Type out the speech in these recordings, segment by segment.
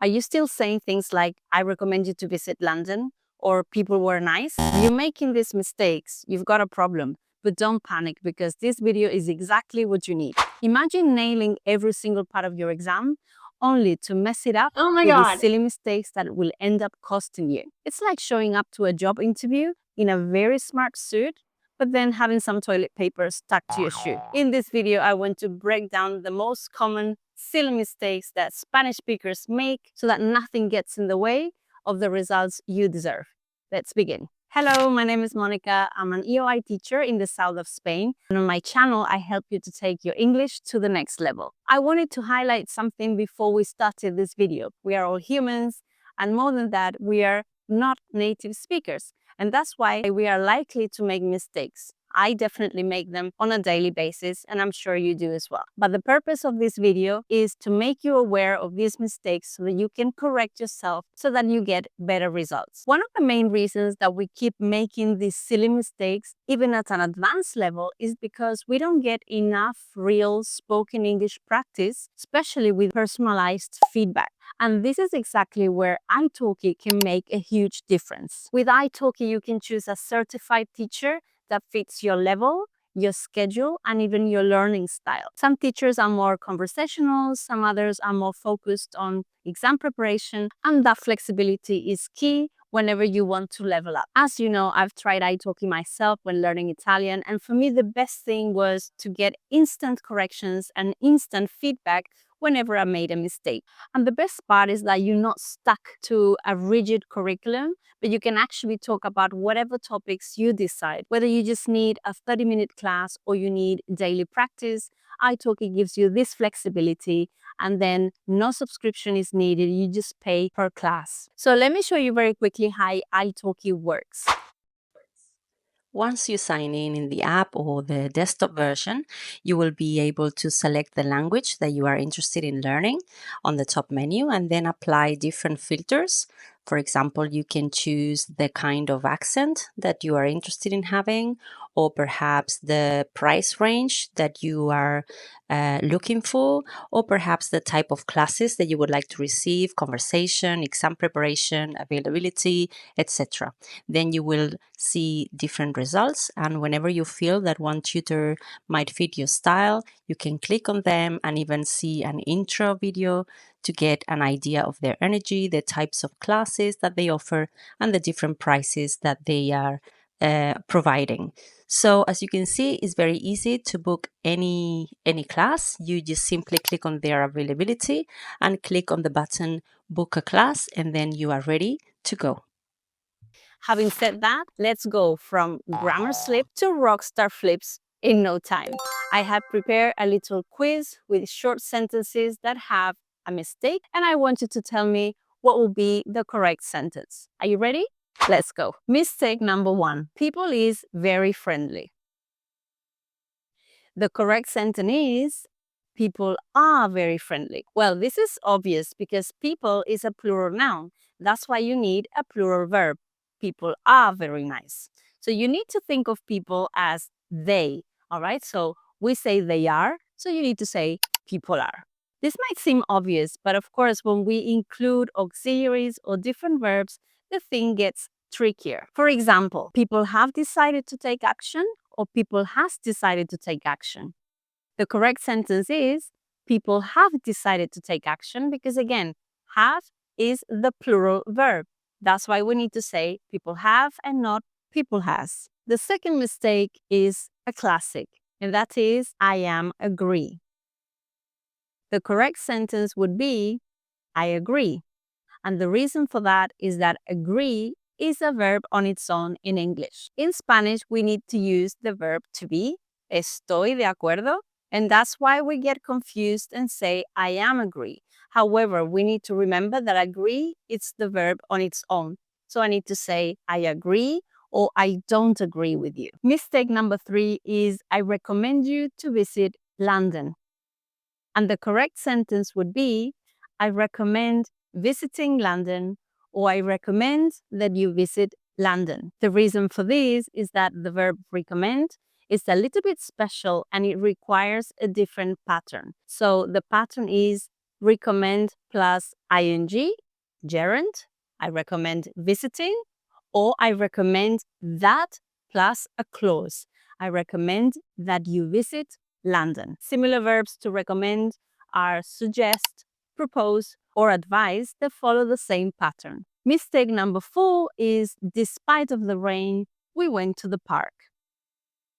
Are you still saying things like, I recommend you to visit London, or people were nice? You're making these mistakes. You've got a problem. But don't panic, because this video is exactly what you need. Imagine nailing every single part of your exam only to mess it up Oh my with these God. silly mistakes that will end up costing you. It's like showing up to a job interview in a very smart suit, but then having some toilet paper stuck to your shoe. In this video, I want to break down the most common silly mistakes that Spanish speakers make so that nothing gets in the way of the results you deserve. Let's begin. Hello, my name is Monica. I'm an EOI teacher in the south of Spain. And on my channel, I help you to take your English to the next level. I wanted to highlight something before we started this video. We are all humans, and more than that, we are not native speakers. And that's why we are likely to make mistakes. I definitely make them on a daily basis, and I'm sure you do as well. But the purpose of this video is to make you aware of these mistakes so that you can correct yourself so that you get better results. One of the main reasons that we keep making these silly mistakes, even at an advanced level, is because we don't get enough real spoken English practice, especially with personalized feedback. And this is exactly where Italki can make a huge difference. With Italki, you can choose a certified teacher that fits your level, your schedule, and even your learning style. Some teachers are more conversational, some others are more focused on exam preparation, and that flexibility is key whenever you want to level up. As you know, I've tried Italki myself when learning Italian, and for me, the best thing was to get instant corrections and instant feedback whenever I made a mistake. And the best part is that you're not stuck to a rigid curriculum, but you can actually talk about whatever topics you decide. Whether you just need a 30-minute class or you need daily practice, Italki gives you this flexibility, and then no subscription is needed. You just pay per class. So let me show you very quickly how Italki works. Once you sign in the app or the desktop version, you will be able to select the language that you are interested in learning on the top menu and then apply different filters. For example, you can choose the kind of accent that you are interested in having, or perhaps the price range that you are looking for, or perhaps the type of classes that you would like to receive, conversation, exam preparation, availability, etc. Then you will see different results, and whenever you feel that one tutor might fit your style, you can click on them and even see an intro video to get an idea of their energy, the types of classes that they offer, and the different prices that they are providing. So as you can see, it's very easy to book any class. You just simply click on their availability and click on the button book a class, and then you are ready to go. Having said that, let's go from grammar slip to rockstar flips in no time. I have prepared a little quiz with short sentences that have a mistake, and I want you to tell me what will be the correct sentence. Are you ready? Let's go. Mistake number 1. People is very friendly. The correct sentence is, people are very friendly. Well, this is obvious because people is a plural noun. That's why you need a plural verb. People are very nice. So you need to think of people as they, all right? So we say they are, so you need to say people are. This might seem obvious, but of course, when we include auxiliaries or different verbs, the thing gets trickier. For example, people have decided to take action, or people has decided to take action. The correct sentence is, people have decided to take action, because again, have is the plural verb. That's why we need to say people have and not people has. The second mistake is a classic, and that is, I am agree. The correct sentence would be, I agree. And the reason for that is that agree is a verb on its own in English. In Spanish, we need to use the verb to be, estoy de acuerdo, and that's why we get confused and say, I am agree. However, we need to remember that agree is the verb on its own. So I need to say, I agree or I don't agree with you. Mistake number 3 is, I recommend you to visit London. And the correct sentence would be, I recommend visiting London, or I recommend that you visit London. The reason for this is that the verb recommend is a little bit special and it requires a different pattern. So the pattern is recommend plus ing, gerund. I recommend visiting. Or I recommend that plus a clause. I recommend that you visit London. Similar verbs to recommend are suggest, propose, or advise that follow the same pattern. Mistake number 4 is despite of the rain, we went to the park.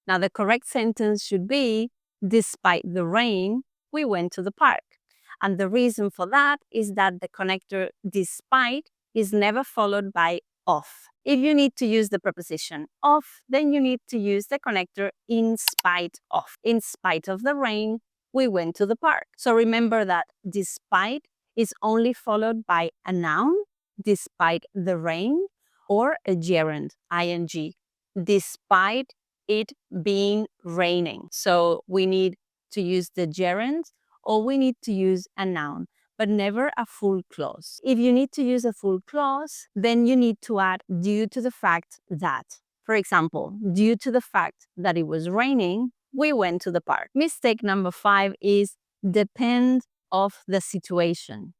Now the correct sentence should be despite the rain, we went to the park. And the reason for that is that the connector despite is never followed by of. If you need to use the preposition of, then you need to use the connector in spite of. In spite of the rain, we went to the park. So remember that despite is only followed by a noun, despite the rain, or a gerund, ing, despite it being raining. So we need to use the gerund or we need to use a noun, but never a full clause. If you need to use a full clause, then you need to add due to the fact that. For example, due to the fact that it was raining, we went to the park. Mistake number 5 is depend of the situation.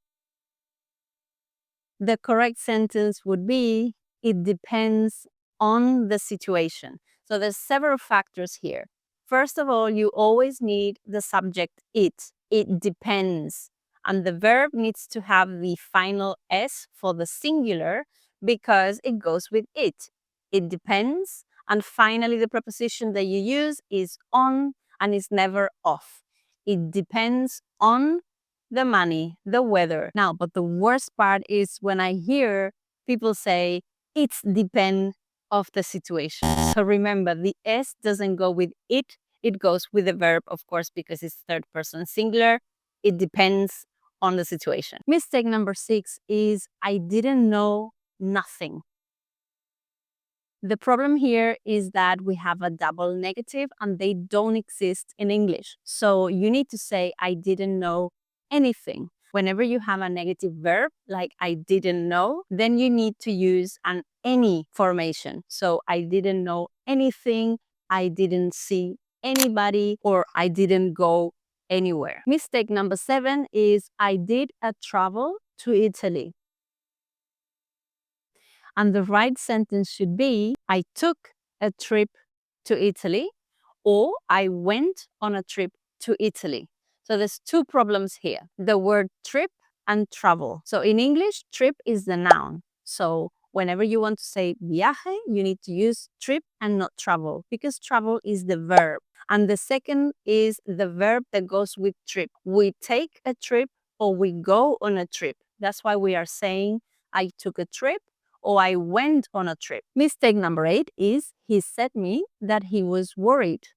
The correct sentence would be, it depends on the situation. So there's several factors here. First of all, you always need the subject it. It depends. And the verb needs to have the final S for the singular because it goes with it. It depends. And finally, the preposition that you use is on and is never off. It depends on the money, the weather. Now, but the worst part is when I hear people say, it's depend of the situation. So remember, the S doesn't go with it. It goes with the verb, of course, because it's third person singular. It depends on the situation. Mistake number 6 is I didn't know nothing. The problem here is that we have a double negative and they don't exist in English. So you need to say, I didn't know anything. Whenever you have a negative verb, like I didn't know, then you need to use an any formation. So I didn't know anything, I didn't see anybody, or I didn't go anywhere. Mistake number 7 is I did a travel to Italy. And the right sentence should be, I took a trip to Italy, or I went on a trip to Italy. So there's two problems here. The word trip and travel. So in English, trip is the noun. So whenever you want to say viaje, you need to use trip and not travel because travel is the verb. And the second is the verb that goes with trip. We take a trip or we go on a trip. That's why we are saying I took a trip or I went on a trip. Mistake number 8 is he said me that he was worried.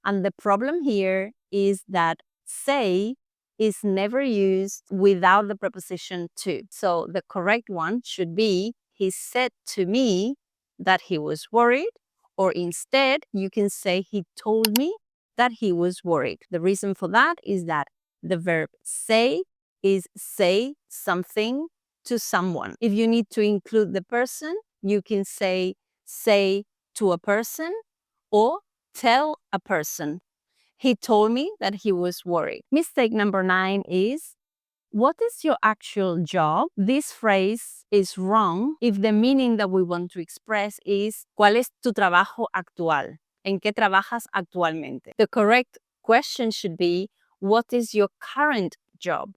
And the problem here is that say is never used without the preposition to. So the correct one should be he said to me that he was worried, or instead you can say he told me that he was worried. The reason for that is that the verb say is say something to someone. If you need to include the person, you can say to a person or tell a person. He told me that he was worried. Mistake number 9 is, what is your actual job? This phrase is wrong if the meaning that we want to express is, ¿cuál es tu trabajo actual? ¿En qué trabajas actualmente? The correct question should be, what is your current job?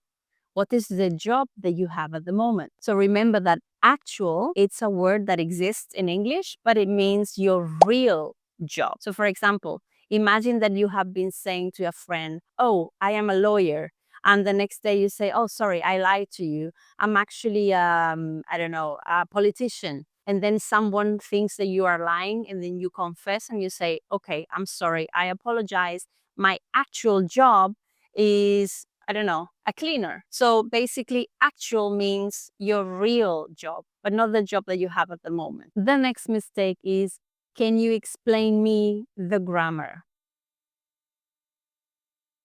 What is the job that you have at the moment? So remember that actual, it's a word that exists in English, but it means your real job. So for example, imagine that you have been saying to a friend, oh, I am a lawyer. And the next day you say, oh, sorry, I lied to you. I'm actually, I don't know, a politician. And then someone thinks that you are lying and then you confess and you say, okay, I'm sorry, I apologize. My actual job is, I don't know, a cleaner. So basically, actual means your real job, but not the job that you have at the moment. The next mistake is, can you explain me the grammar?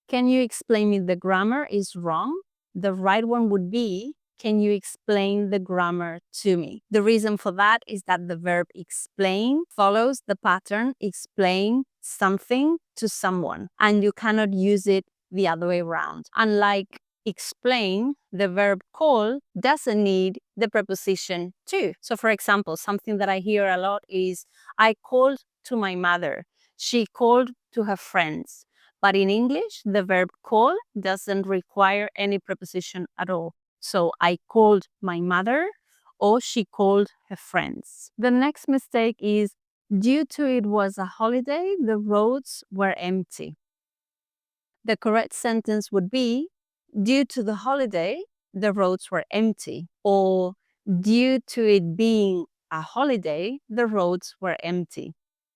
Can you explain me the grammar is wrong. The right one would be, can you explain the grammar to me? The reason for that is that the verb explain follows the pattern explain something to someone, and you cannot use it the other way around. Unlike explain, the verb call doesn't need the preposition to. So for example, something that I hear a lot is, I called to my mother. She called to her friends. But in English, the verb call doesn't require any preposition at all. So I called my mother, or she called her friends. The next mistake is, due to it was a holiday, the roads were empty. The correct sentence would be, due to the holiday, the roads were empty. Or due to it being a holiday, the roads were empty.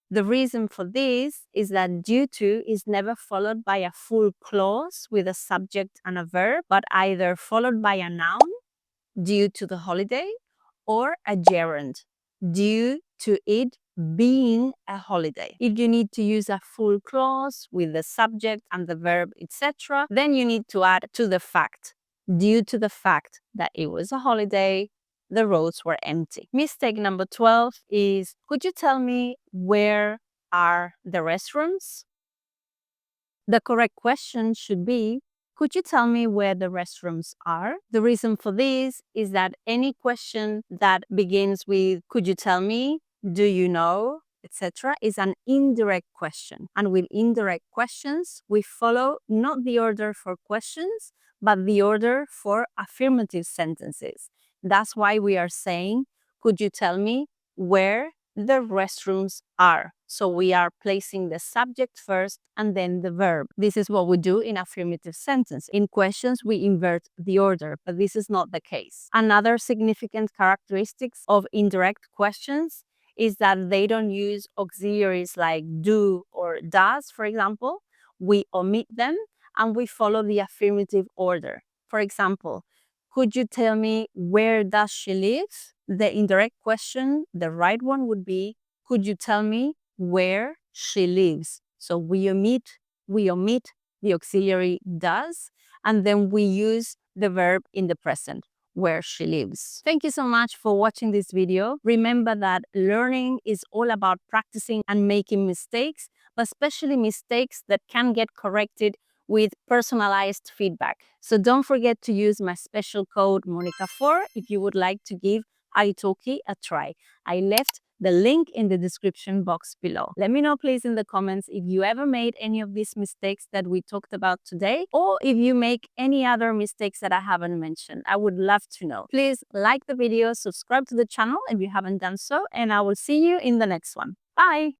The reason for this is that due to is never followed by a full clause with a subject and a verb, but either followed by a noun, due to the holiday, or a gerund, due to it being a holiday. If you need to use a full clause with the subject and the verb, etc., then you need to add to the fact, due to the fact that it was a holiday, the roads were empty. Mistake number 12 is, could you tell me where are the restrooms? The correct question should be, could you tell me where the restrooms are? The reason for this is that any question that begins with, could you tell me, do you know, etc., is an indirect question. And with indirect questions, we follow not the order for questions, but the order for affirmative sentences. That's why we are saying, could you tell me where the restrooms are? So we are placing the subject first and then the verb. This is what we do in affirmative sentence. In questions, we invert the order, but this is not the case. Another significant characteristics of indirect questions is that they don't use auxiliaries like do or does, for example. We omit them and we follow the affirmative order. For example, could you tell me where does she live? The indirect question, the right one would be, could you tell me where she lives? So we omit the auxiliary does, and then we use the verb in the present, where she lives. Thank you so much for watching this video. Remember that learning is all about practicing and making mistakes, but especially mistakes that can get corrected with personalized feedback. So don't forget to use my special code Monica4 if you would like to give Italki a try. I left the link in the description box below. Let me know please in the comments if you ever made any of these mistakes that we talked about today, or if you make any other mistakes that I haven't mentioned. I would love to know. Please like the video, subscribe to the channel if you haven't done so, and I will see you in the next one. Bye!